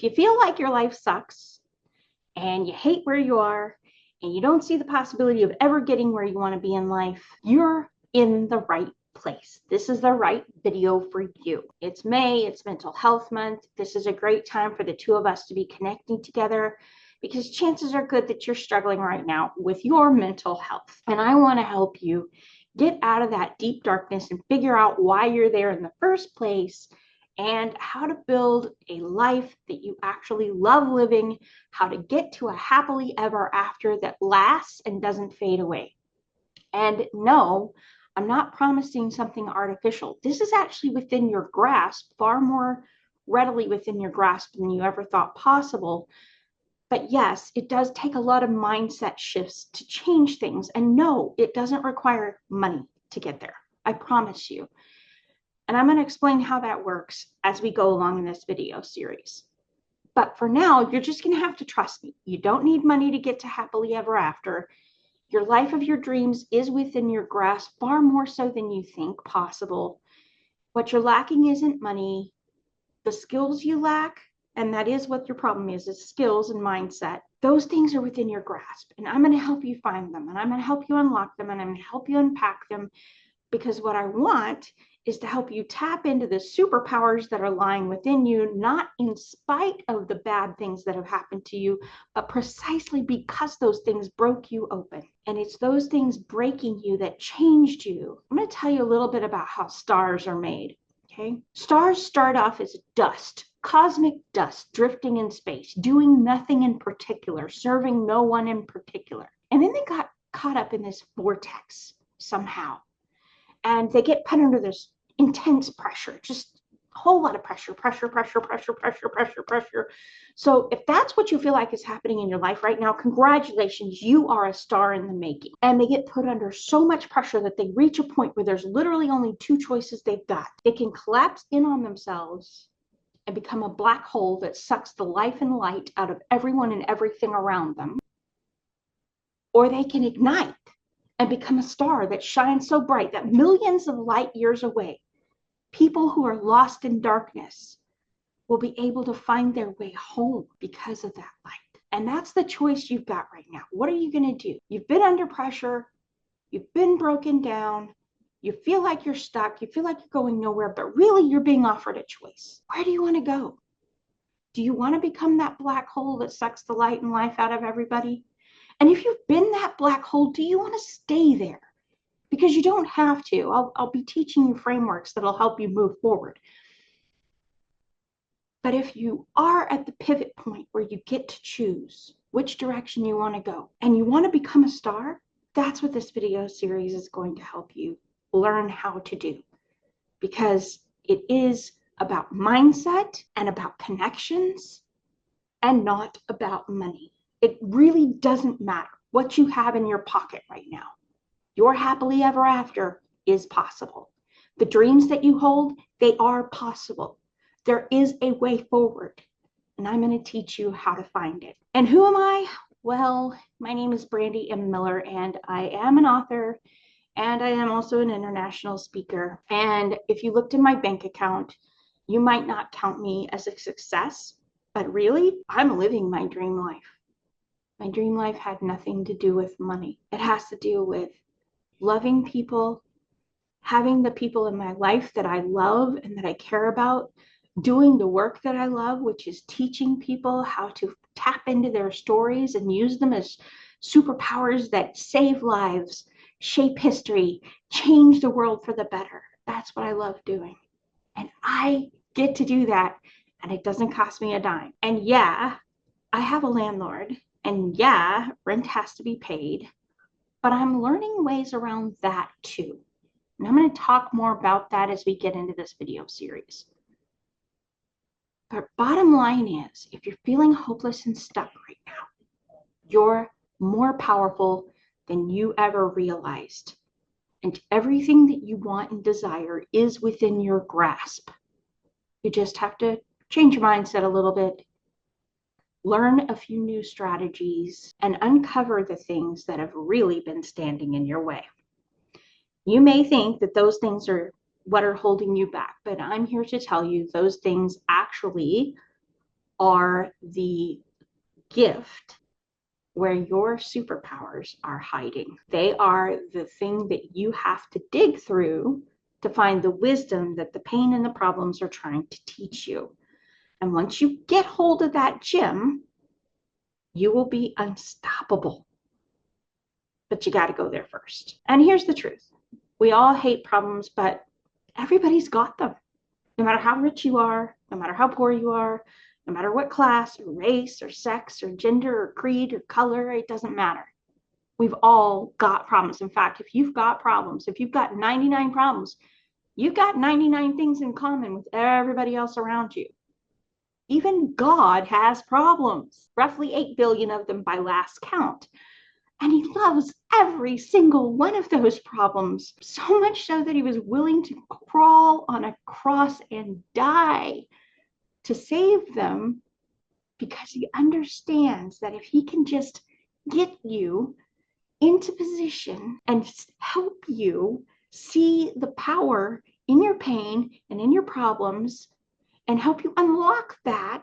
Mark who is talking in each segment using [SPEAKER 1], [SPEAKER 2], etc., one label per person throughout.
[SPEAKER 1] If you feel like your life sucks and you hate where you are and you don't see the possibility of ever getting where you want to be in life, you're in the right place. This is the right video for you. It's May, it's Mental Health Month. This is a great time for the two of us to be connecting together because chances are good that you're struggling right now with your mental health. And I want to help you get out of that deep darkness and figure out why you're there in the first place and how to build a life that you actually love living, how to get to a happily ever after that lasts and doesn't fade away. And no, I'm not promising something artificial. This is actually within your grasp, far more readily within your grasp than you ever thought possible. But yes, it does take a lot of mindset shifts to change things. And no, it doesn't require money to get there. I promise you. And I'm going to explain how that works as we go along in this video series. But for now, you're just going to have to trust me. You don't need money to get to happily ever after. Your life of your dreams is within your grasp, far more so than you think possible. What you're lacking isn't money. The skills you lack, and that is what your problem is skills and mindset. Those things are within your grasp, and I'm going to help you find them, and I'm going to help you unlock them, and I'm going to help you unpack them, because what I want is to help you tap into the superpowers that are lying within you, not in spite of the bad things that have happened to you, but precisely because those things broke you open. And it's those things breaking you that changed you. I'm going to tell you a little bit about how stars are made. Okay? Stars start off as dust, cosmic dust, drifting in space, doing nothing in particular, serving no one in particular. And then they got caught up in this vortex somehow. And they get put under this intense pressure, just a whole lot of pressure. So if that's what you feel like is happening in your life right now, congratulations, you are a star in the making. And they get put under so much pressure that they reach a point where there's literally only two choices they've got. They can collapse in on themselves and become a black hole that sucks the life and light out of everyone and everything around them, or they can ignite and become a star that shines so bright that millions of light years away, people who are lost in darkness will be able to find their way home because of that light. And that's the choice you've got right now. What are you going to do? You've been under pressure. You've been broken down. You feel like you're stuck. You feel like you're going nowhere, but really you're being offered a choice. Where do you want to go? Do you want to become that black hole that sucks the light and life out of everybody? And if you've been that black hole, do you want to stay there? Because you don't have to. I'll be teaching you frameworks that'll help you move forward. But if you are at the pivot point where you get to choose which direction you want to go and you want to become a star, that's what this video series is going to help you learn how to do. Because it is about mindset and about connections and not about money. It really doesn't matter what you have in your pocket right now. Your happily ever after is possible. The dreams that you hold, they are possible. There is a way forward, and I'm going to teach you how to find it. And who am I? Well, my name is Brandy M. Miller, and I am an author, and I am also an international speaker. And if you looked in my bank account, you might not count me as a success, but really, I'm living my dream life. My dream life had nothing to do with money. It has to do with loving people, having the people in my life that I love and that I care about, doing the work that I love, which is teaching people how to tap into their stories and use them as superpowers that save lives, shape history, change the world for the better. That's what I love doing. And I get to do that, and it doesn't cost me a dime. And yeah, I have a landlord. And yeah, rent has to be paid, but I'm learning ways around that too. And I'm going to talk more about that as we get into this video series. But bottom line is, if you're feeling hopeless and stuck right now, you're more powerful than you ever realized. And everything that you want and desire is within your grasp. You just have to change your mindset a little bit, learn a few new strategies, and uncover the things that have really been standing in your way. You may think that those things are what are holding you back, but I'm here to tell you those things actually are the gift where your superpowers are hiding. They are the thing that you have to dig through to find the wisdom that the pain and the problems are trying to teach you. And once you get hold of that gem, you will be unstoppable. But you got to go there first. And here's the truth. We all hate problems, but everybody's got them. No matter how rich you are, no matter how poor you are, no matter what class or race or sex or gender or creed or color, it doesn't matter. We've all got problems. In fact, if you've got problems, if you've got 99 problems, you've got 99 things in common with everybody else around you. Even God has problems, roughly 8 billion of them by last count. And he loves every single one of those problems, so much so that he was willing to crawl on a cross and die to save them, because he understands that if he can just get you into position and help you see the power in your pain and in your problems and help you unlock that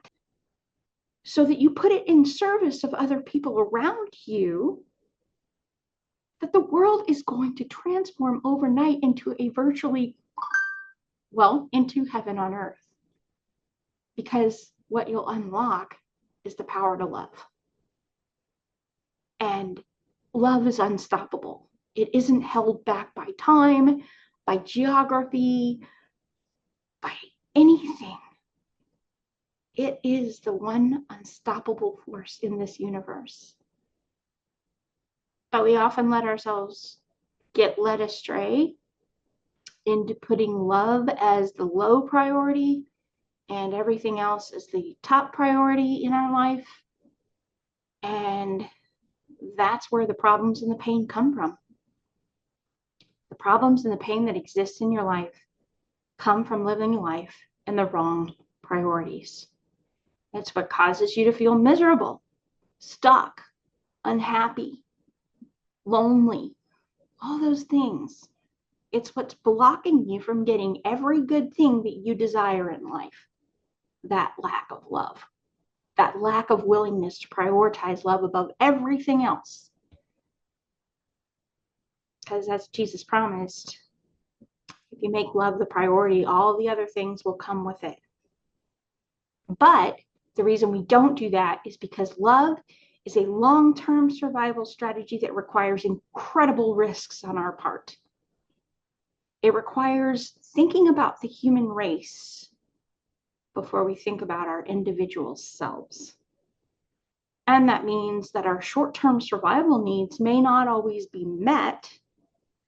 [SPEAKER 1] so that you put it in service of other people around you, that the world is going to transform overnight into a virtually, well, into heaven on earth. Because what you'll unlock is the power to love. And love is unstoppable. It isn't held back by time, by geography, by anything. It is the one unstoppable force in this universe. But we often let ourselves get led astray into putting love as the low priority and everything else as the top priority in our life. And that's where the problems and the pain come from. The problems and the pain that exist in your life come from living life in the wrong priorities. It's what causes you to feel miserable, stuck, unhappy, lonely, all those things. It's what's blocking you from getting every good thing that you desire in life. That lack of love, that lack of willingness to prioritize love above everything else. Because as Jesus promised, if you make love the priority, all the other things will come with it. But the reason we don't do that is because love is a long-term survival strategy that requires incredible risks on our part. It requires thinking about the human race before we think about our individual selves. And that means that our short-term survival needs may not always be met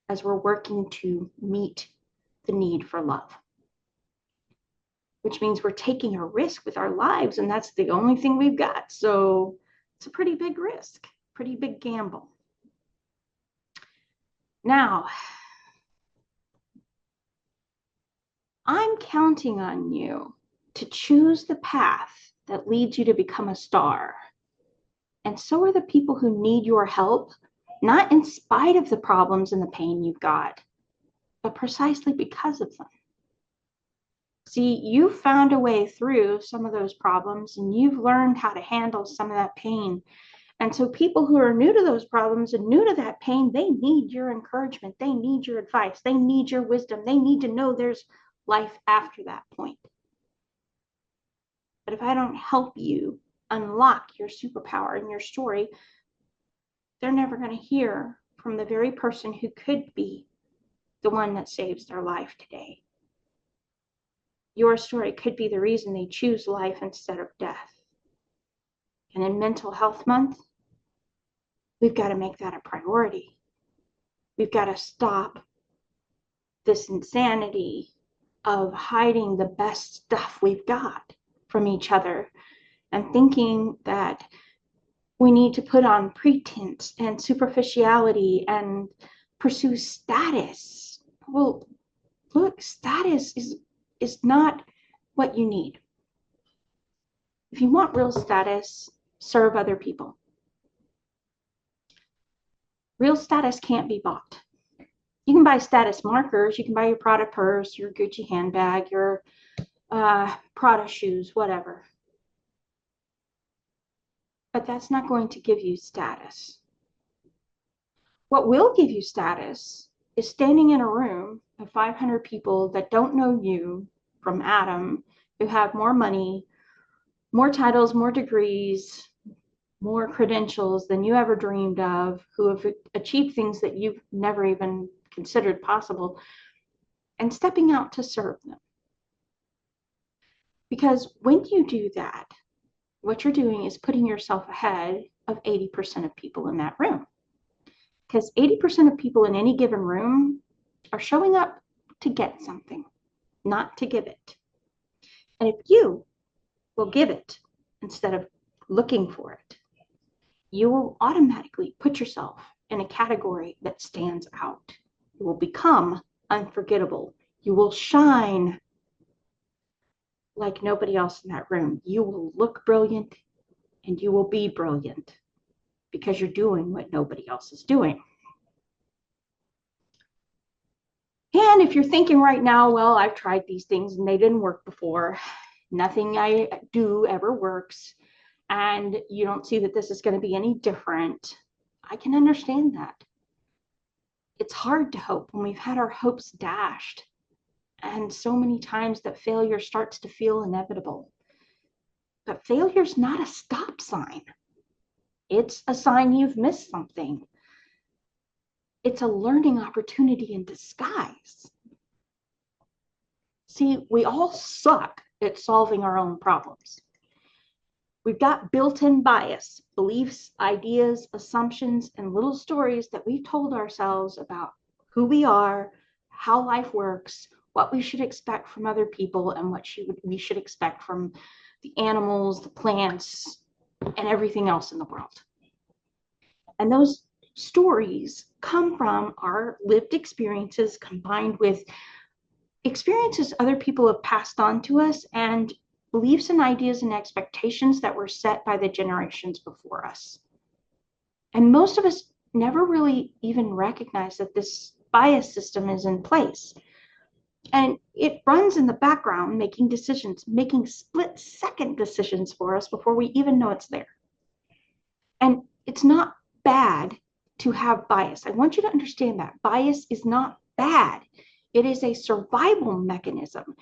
[SPEAKER 1] as we're working to meet the need for love. Which means we're taking a risk with our lives, and that's the only thing we've got. So it's a pretty big risk, pretty big gamble. Now, I'm counting on you to choose the path that leads you to become a star. And so are the people who need your help, not in spite of the problems and the pain you've got, but precisely because of them. See, you found a way through some of those problems, and you've learned how to handle some of that pain. And so people who are new to those problems and new to that pain, they need your encouragement. They need your advice. They need your wisdom. They need to know there's life after that point. But if I don't help you unlock your superpower in your story, they're never going to hear from the very person who could be the one that saves their life today. Your story could be the reason they choose life instead of death. And in Mental Health Month, we've got to make that a priority. We've got to stop this insanity of hiding the best stuff we've got from each other and thinking that we need to put on pretense and superficiality and pursue status. Well, look, status is not what you need. If you want real status, serve other people. Real status can't be bought. You can buy status markers. You can buy your Prada purse, your Gucci handbag, your Prada shoes, whatever. but that's not going to give you status. What will give you status is standing in a room of 500 people that don't know you from Adam, who have more money, more titles, more degrees, more credentials than you ever dreamed of, who have achieved things that you've never even considered possible, and stepping out to serve them. Because when you do that, what you're doing is putting yourself ahead of 80% of people in that room. Because 80% of people in any given room are showing up to get something, not to give it. And if you will give it instead of looking for it, you will automatically put yourself in a category that stands out. You will become unforgettable. You will shine like nobody else in that room. You will look brilliant and you will be brilliant because you're doing what nobody else is doing. And if you're thinking right now, well, I've tried these things and they didn't work before, nothing I do ever works, and you don't see that this is going to be any different, I can understand that. It's hard to hope when we've had our hopes dashed, and so many times that failure starts to feel inevitable. But failure's not a stop sign. It's a sign you've missed something. It's a learning opportunity in disguise. See, we all suck at solving our own problems. We've got built-in bias, beliefs, ideas, assumptions, and little stories that we've told ourselves about who we are, how life works, what we should expect from other people, and what we should expect from the animals, the plants, and everything else in the world. And those stories come from our lived experiences combined with experiences other people have passed on to us and beliefs and ideas and expectations that were set by the generations before us. And most of us never really even recognize that this bias system is in place. And it runs in the background, making decisions, making split-second decisions for us before we even know it's there. And it's not bad to have bias. I want you to understand that. Bias is not bad. It is a survival mechanism.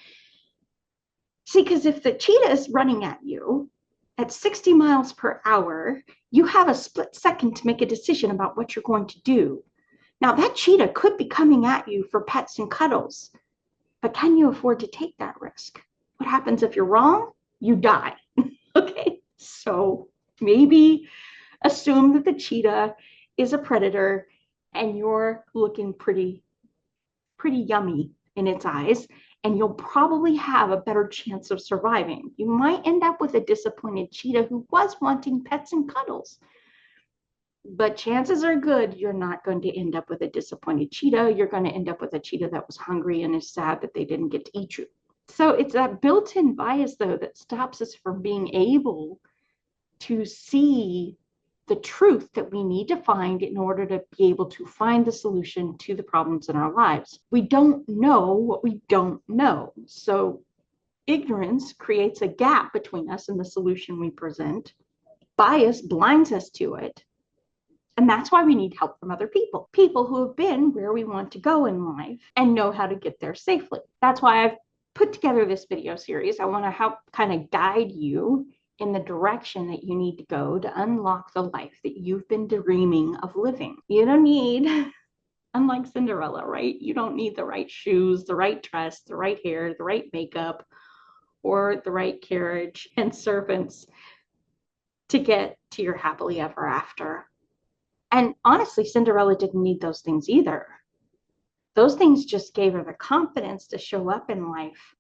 [SPEAKER 1] See, because if the cheetah is running at you at 60 miles per hour, you have a split second to make a decision about what you're going to do. Now, that cheetah could be coming at you for pets and cuddles, but can you afford to take that risk? What happens if you're wrong? You die. Okay, so maybe assume that the cheetah is a predator and you're looking pretty yummy in its eyes, and you'll probably have a better chance of surviving. You might end up with a disappointed cheetah who was wanting pets and cuddles, but chances are good you're not going to end up with a disappointed cheetah. You're going to end up with a cheetah that was hungry and is sad that they didn't get to eat you. So it's that built-in bias, though, that stops us from being able to see the truth that we need to find in order to be able to find the solution to the problems in our lives. We don't know what we don't know. So ignorance creates a gap between us and the solution we present. Bias blinds us to it. And that's why we need help from other people, people who have been where we want to go in life and know how to get there safely. That's why I've put together this video series. I want to help kind of guide you in the direction that you need to go to unlock the life that you've been dreaming of living. You don't need, unlike Cinderella, right? You don't need the right shoes, the right dress, the right hair, the right makeup, or the right carriage and servants to get to your happily ever after. And honestly, Cinderella didn't need those things either. Those things just gave her the confidence to show up in life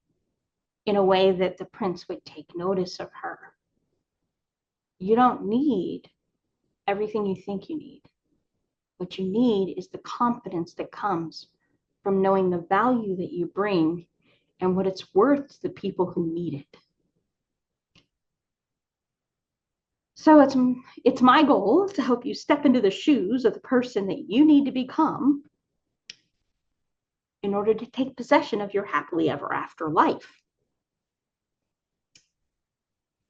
[SPEAKER 1] in a way that the prince would take notice of her. You don't need everything you think you need. What you need is the confidence that comes from knowing the value that you bring and what it's worth to the people who need it. So it's my goal to help you step into the shoes of the person that you need to become in order to take possession of your happily ever after life.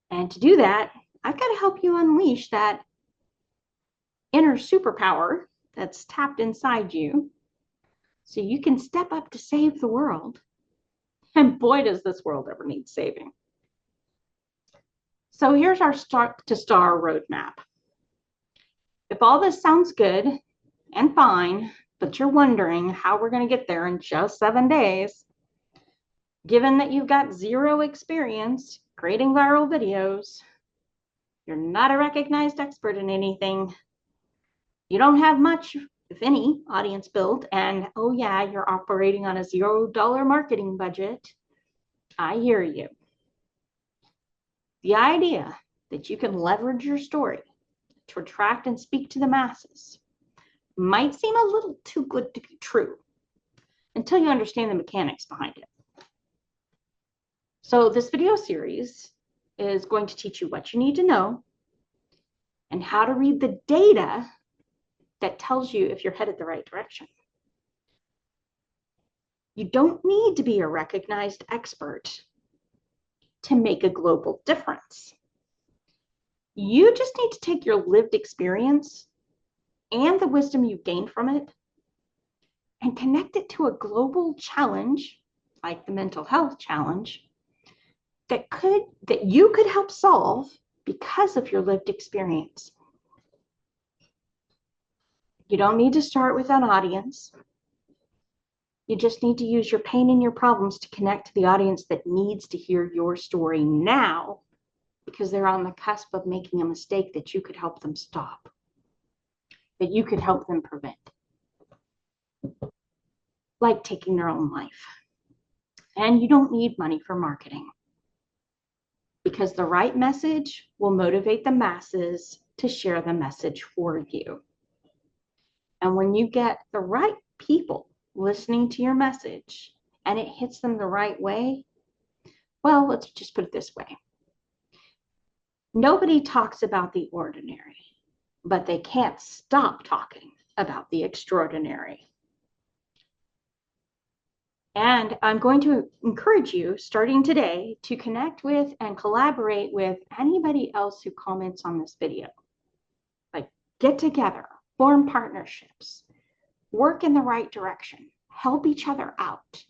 [SPEAKER 1] And to do that, I've got to help you unleash that inner superpower that's tapped inside you so you can step up to save the world. And boy, does this world ever need saving. So here's our start to star roadmap. If all this sounds good and fine, but you're wondering how we're going to get there in just 7 days, given that you've got zero experience creating viral videos, you're not a recognized expert in anything, you don't have much, if any, audience built, and oh yeah, you're operating on a $0 marketing budget, I hear you. The idea that you can leverage your story to attract and speak to the masses might seem a little too good to be true until you understand the mechanics behind it. So this video series is going to teach you what you need to know and how to read the data that tells you if you're headed the right direction. You don't need to be a recognized expert to make a global difference. You just need to take your lived experience and the wisdom you've gained from it and connect it to a global challenge, like the mental health challenge, that you could help solve because of your lived experience. You don't need to start with an audience. You just need to use your pain and your problems to connect to the audience that needs to hear your story now, because they're on the cusp of making a mistake that you could help them stop, that you could help them prevent, like taking their own life. And you don't need money for marketing, because the right message will motivate the masses to share the message for you. And when you get the right people listening to your message and it hits them the right way, well, let's just put it this way. Nobody talks about the ordinary, but they can't stop talking about the extraordinary. And I'm going to encourage you, starting today, to connect with and collaborate with anybody else who comments on this video. Like, get together, form partnerships, work in the right direction, help each other out,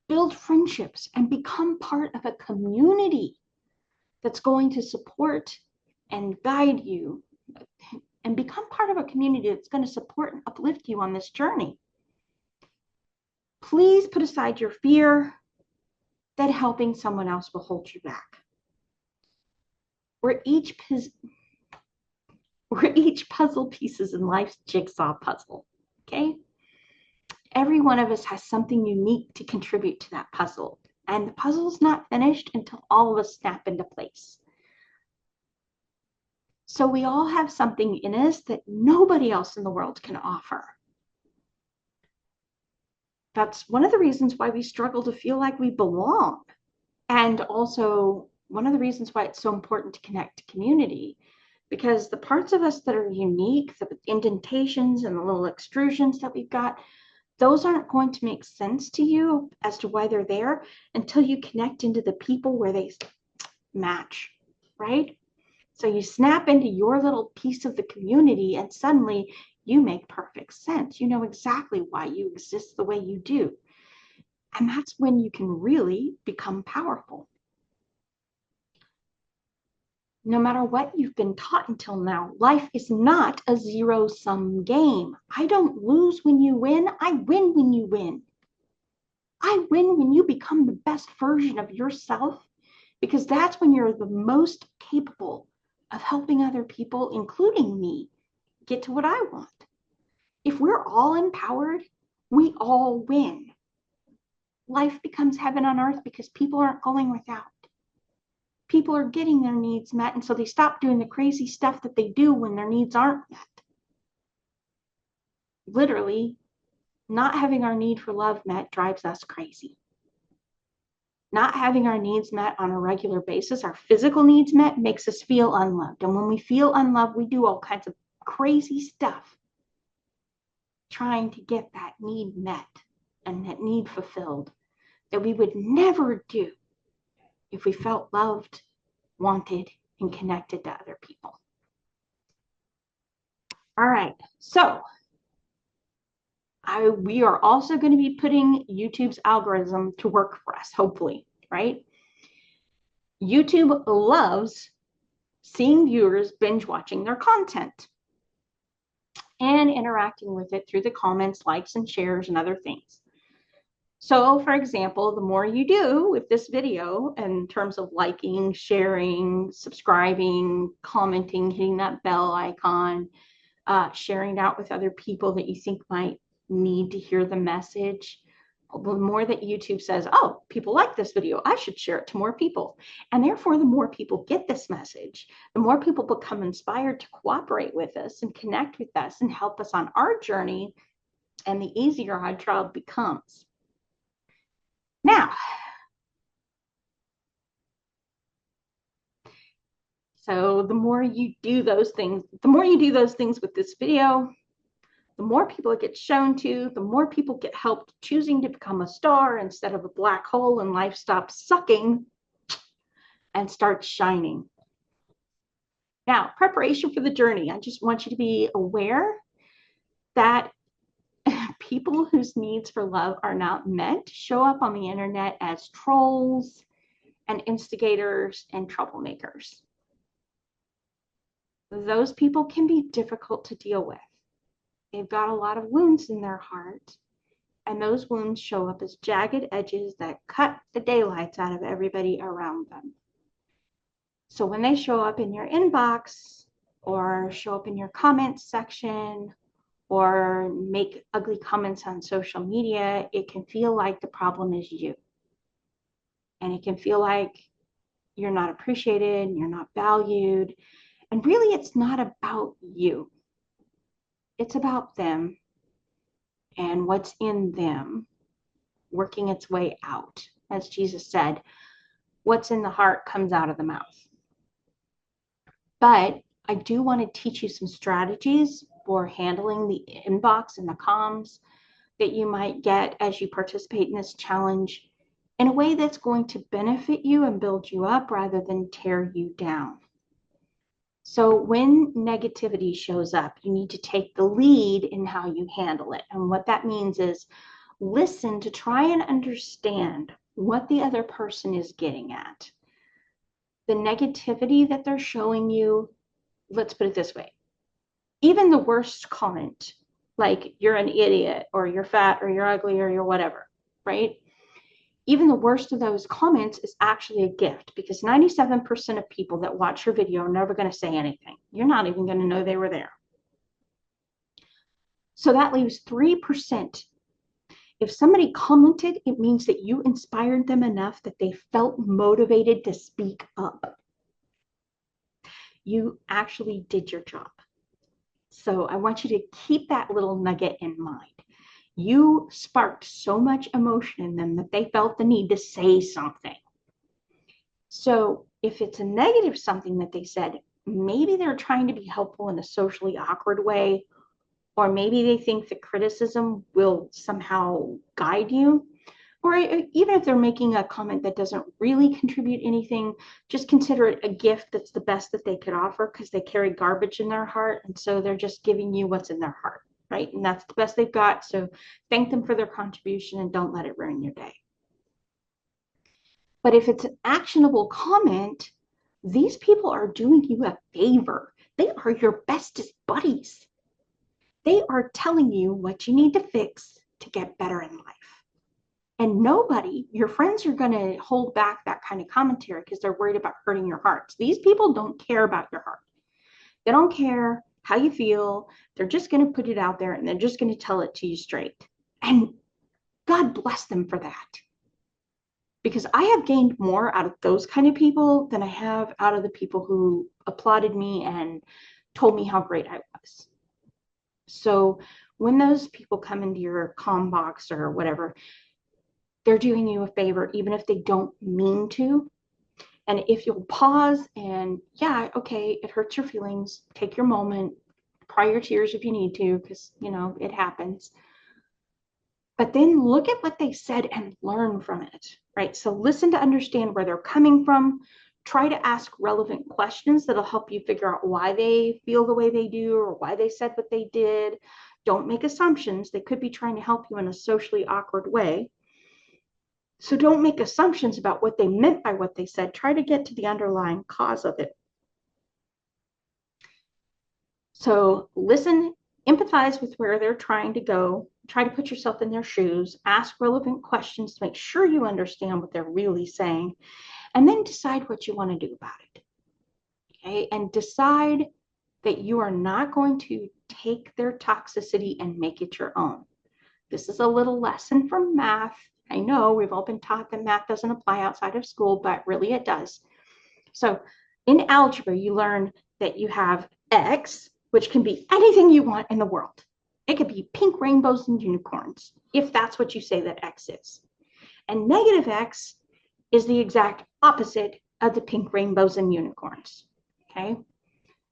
[SPEAKER 1] build friendships, and become part of a community that's going to support and guide you, and become part of a community that's going to support and uplift you on this journey. Please put aside your fear that helping someone else will hold you back. We're each puzzle pieces in life's jigsaw puzzle, okay? Every one of us has something unique to contribute to that puzzle, and the puzzle's not finished until all of us snap into place. So we all have something in us that nobody else in the world can offer. That's one of the reasons why we struggle to feel like we belong. And also one of the reasons why it's so important to connect to community, because the parts of us that are unique, the indentations and the little extrusions that we've got, those aren't going to make sense to you as to why they're there until you connect into the people where they match, right? So you snap into your little piece of the community and suddenly you make perfect sense. You know exactly why you exist the way you do. And that's when you can really become powerful. No matter what you've been taught until now, life is not a zero-sum game. I don't lose when you win. I win when you win. I win when you become the best version of yourself, because that's when you're the most capable of helping other people, including me, get to what I want. If we're all empowered, we all win. Life becomes heaven on earth because people aren't going without. People are getting their needs met, and so they stop doing the crazy stuff that they do when their needs aren't met. Literally, not having our need for love met drives us crazy. Not having our needs met on a regular basis, our physical needs met, makes us feel unloved. And when we feel unloved, we do all kinds of crazy stuff trying to get that need met and that need fulfilled that we would never do if we felt loved wanted, and connected to other people. All right, so we are also going to be putting YouTube's algorithm to work for us, hopefully, right? YouTube loves seeing viewers binge watching their content and interacting with it through the comments, likes, and shares, and other things. So, for example, the more you do with this video in terms of liking, sharing, subscribing, commenting, hitting that bell icon, sharing it out with other people that you think might need to hear the message, the more that YouTube says, oh, people like this video, I should share it to more people. And therefore, the more people get this message, the more people become inspired to cooperate with us and connect with us and help us on our journey, and the easier our job becomes. Now, so the more you do those things with this video, the more people it gets shown to, the more people get helped choosing to become a star instead of a black hole, and life stops sucking and starts shining. Now, preparation for the journey. I just want you to be aware that people whose needs for love are not met show up on the internet as trolls and instigators and troublemakers. Those people can be difficult to deal with. They've got a lot of wounds in their heart, and those wounds show up as jagged edges that cut the daylights out of everybody around them. So when they show up in your inbox or show up in your comments section or make ugly comments on social media, it can feel like the problem is you. And it can feel like you're not appreciated, you're not valued. And really, it's not about you. It's about them and what's in them working its way out. As Jesus said, what's in the heart comes out of the mouth. But I do want to teach you some strategies for handling the inbox and the comms that you might get as you participate in this challenge in a way that's going to benefit you and build you up rather than tear you down. So when negativity shows up, you need to take the lead in how you handle it. And what that means is listen to try and understand what the other person is getting at. The negativity that they're showing you, let's put it this way. Even the worst comment, like you're an idiot or you're fat or you're ugly or you're whatever, right? Even the worst of those comments is actually a gift, because 97% of people that watch your video are never going to say anything. You're not even going to know they were there. So that leaves 3%. If somebody commented, it means that you inspired them enough that they felt motivated to speak up. You actually did your job. So I want you to keep that little nugget in mind. You sparked so much emotion in them that they felt the need to say something. So if it's a negative something that they said, maybe they're trying to be helpful in a socially awkward way, or maybe they think the criticism will somehow guide you, or even if they're making a comment that doesn't really contribute anything, just consider it a gift that's the best that they could offer, because they carry garbage in their heart, and so they're just giving you what's in their heart. Right? And that's the best they've got. So thank them for their contribution and don't let it ruin your day. But if it's an actionable comment, these people are doing you a favor. They are your bestest buddies. They are telling you what you need to fix to get better in life. And nobody, your friends are going to hold back that kind of commentary because they're worried about hurting your hearts. These people don't care about your heart. They don't care how you feel. They're just going to put it out there and they're just going to tell it to you straight. And God bless them for that. Because I have gained more out of those kind of people than I have out of the people who applauded me and told me how great I was. So when those people come into your comm box or whatever, they're doing you a favor, even if they don't mean to. And if you'll pause and, yeah, okay, it hurts your feelings, take your moment, cry your tears if you need to, because, you know, it happens. But then look at what they said and learn from it, right? So listen to understand where they're coming from. try to ask relevant questions that'll help you figure out why they feel the way they do or why they said what they did. Don't make assumptions. They could be trying to help you in a socially awkward way. So don't make assumptions about what they meant by what they said. Try to get to the underlying cause of it. So listen, empathize with where they're trying to go. Try to put yourself in their shoes. Ask relevant questions to make sure you understand what they're really saying. And then decide what you want to do about it. Okay? And decide that you are not going to take their toxicity and make it your own. This is a little lesson from math. I know we've all been taught that math doesn't apply outside of school, but really it does. So in algebra, you learn that you have X, which can be anything you want in the world. It could be pink rainbows and unicorns, if that's what you say that X is. And negative X is the exact opposite of the pink rainbows and unicorns. Okay?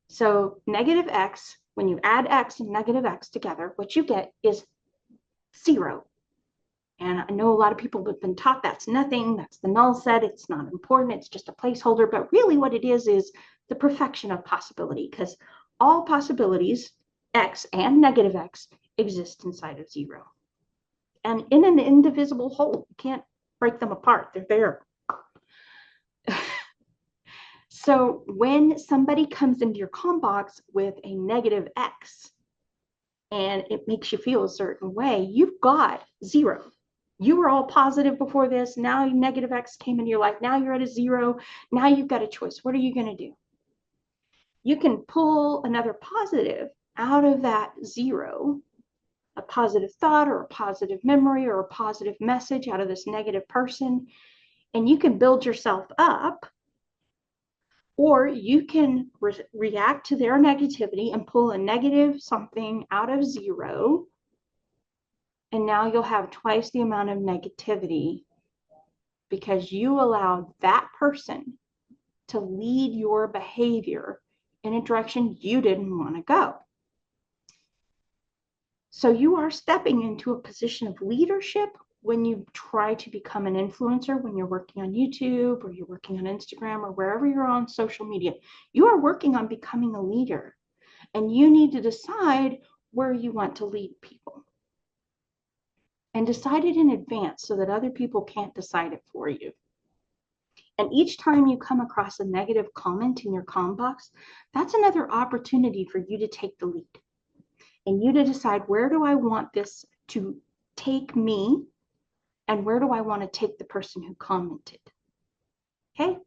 [SPEAKER 1] So negative X, when you add X and negative X together, what you get is 0. And I know a lot of people have been taught that's nothing, that's the null set, it's not important, it's just a placeholder. But really what it is the perfection of possibility, because all possibilities, X and negative X, exist inside of 0. And in an indivisible whole, you can't break them apart, they're there. So when somebody comes into your comm box with a negative X and it makes you feel a certain way, you've got 0. You were all positive before this. Now negative X came into your life. Now you're at a 0. Now you've got a choice. What are you going to do? You can pull another positive out of that 0, a positive thought or a positive memory or a positive message out of this negative person, and you can build yourself up. Or you can react to their negativity and pull a negative something out of 0. And now you'll have twice the amount of negativity because you allowed that person to lead your behavior in a direction you didn't want to go. So you are stepping into a position of leadership when you try to become an influencer, when you're working on YouTube or you're working on Instagram or wherever you're on social media. You are working on becoming a leader, and you need to decide where you want to lead people. And decide it in advance so that other people can't decide it for you. And each time you come across a negative comment in your comm box, that's another opportunity for you to take the lead. And you to decide, where do I want this to take me? And where do I want to take the person who commented? Okay,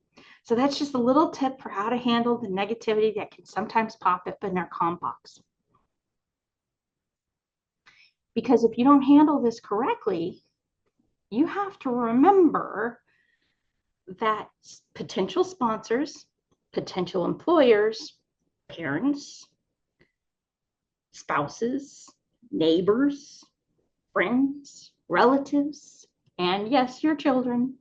[SPEAKER 1] so that's just a little tip for how to handle the negativity that can sometimes pop up in our comm box. Because if you don't handle this correctly, you have to remember that potential sponsors, potential employers, parents, spouses, neighbors, friends, relatives, and yes, your children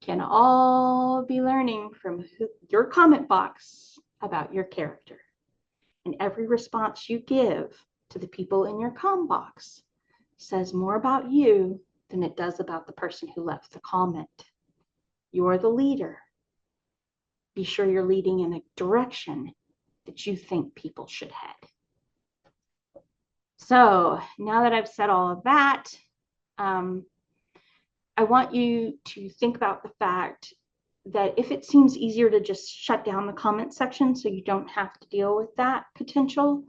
[SPEAKER 1] can all be learning from your comment box about your character. And every response you give to the people in your comm box says more about you than it does about the person who left the comment. You're the leader. Be sure you're leading in a direction that you think people should head. So now that I've said all of that, I want you to think about the fact that if it seems easier to just shut down the comment section so you don't have to deal with that potential,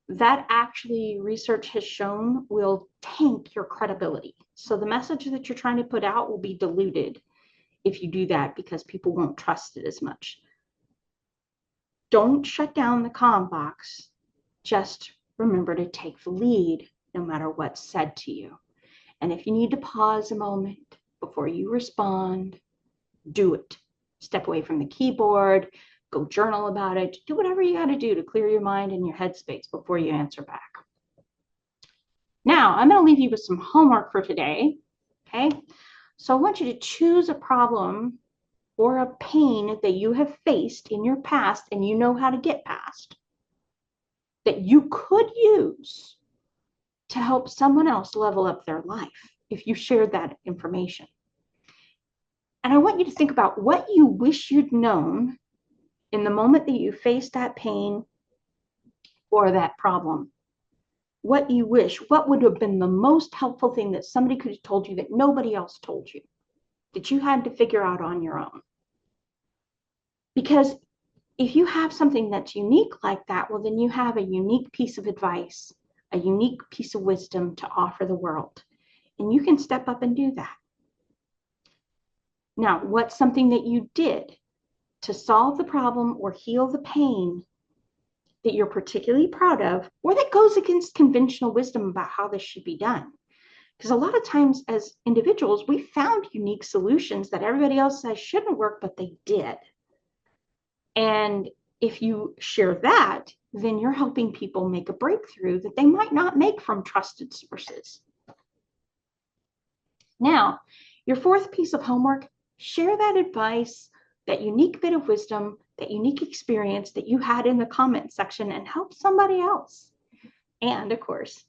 [SPEAKER 1] that actually research has shown will tank your credibility. So the message that you're trying to put out will be diluted if you do that, because people won't trust it as much. Don't shut down the comm box. Just remember to take the lead no matter what's said to you. And if you need to pause a moment before you respond, do it. Step away from the keyboard, go journal about it, do whatever you got to do to clear your mind and your headspace before you answer back. Now, I'm going to leave you with some homework for today. Okay? So I want you to choose a problem or a pain that you have faced in your past and you know how to get past, that you could use to help someone else level up their life if you shared that information. And I want you to think about what you wish you'd known in the moment that you faced that pain or that problem. What you wish, what would have been the most helpful thing that somebody could have told you that nobody else told you, that you had to figure out on your own. Because if you have something that's unique like that, well, then you have a unique piece of advice, a unique piece of wisdom to offer the world. And you can step up and do that. Now, what's something that you did to solve the problem or heal the pain that you're particularly proud of, or that goes against conventional wisdom about how this should be done? Because a lot of times as individuals, we found unique solutions that everybody else says shouldn't work, but they did. And if you share that, then you're helping people make a breakthrough that they might not make from trusted sources. Now, your fourth piece of homework, share that advice, that unique bit of wisdom, that unique experience that you had in the comment section and help somebody else. And of course,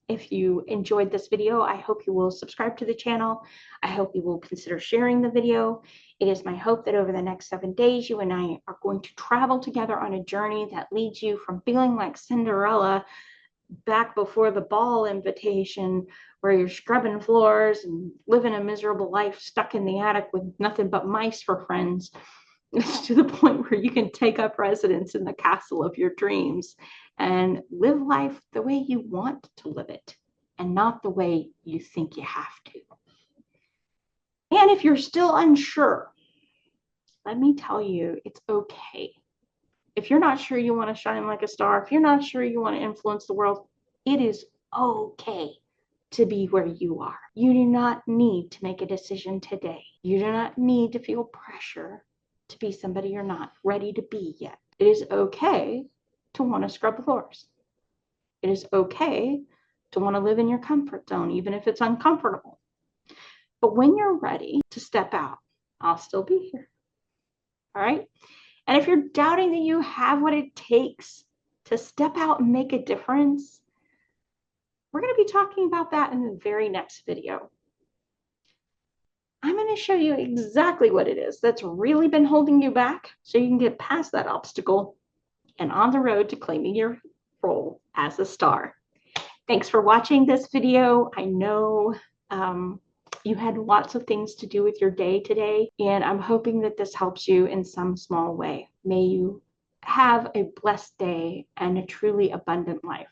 [SPEAKER 1] if you enjoyed this video, I hope you will subscribe to the channel. I hope you will consider sharing the video. It is my hope that over the next 7 days, you and I are going to travel together on a journey that leads you from feeling like Cinderella back before the ball invitation, where you're scrubbing floors and living a miserable life stuck in the attic with nothing but mice for friends, to the point where you can take up residence in the castle of your dreams and live life the way you want to live it and not the way you think you have to. And if you're still unsure, let me tell you, it's okay. If you're not sure you want to shine like a star, if you're not sure you want to influence the world, it is okay to be where you are. You do not need to make a decision today. You do not need to feel pressure to be somebody you're not ready to be yet. It is okay to want to scrub floors. It is okay to want to live in your comfort zone, even if it's uncomfortable. But when you're ready to step out, I'll still be here. All right? And if you're doubting that you have what it takes to step out and make a difference, we're going to be talking about that in the very next video. I'm going to show you exactly what it is that's really been holding you back so you can get past that obstacle and on the road to claiming your role as a star. Thanks for watching this video. I know you had lots of things to do with your day today, and I'm hoping that this helps you in some small way. May you have a blessed day and a truly abundant life.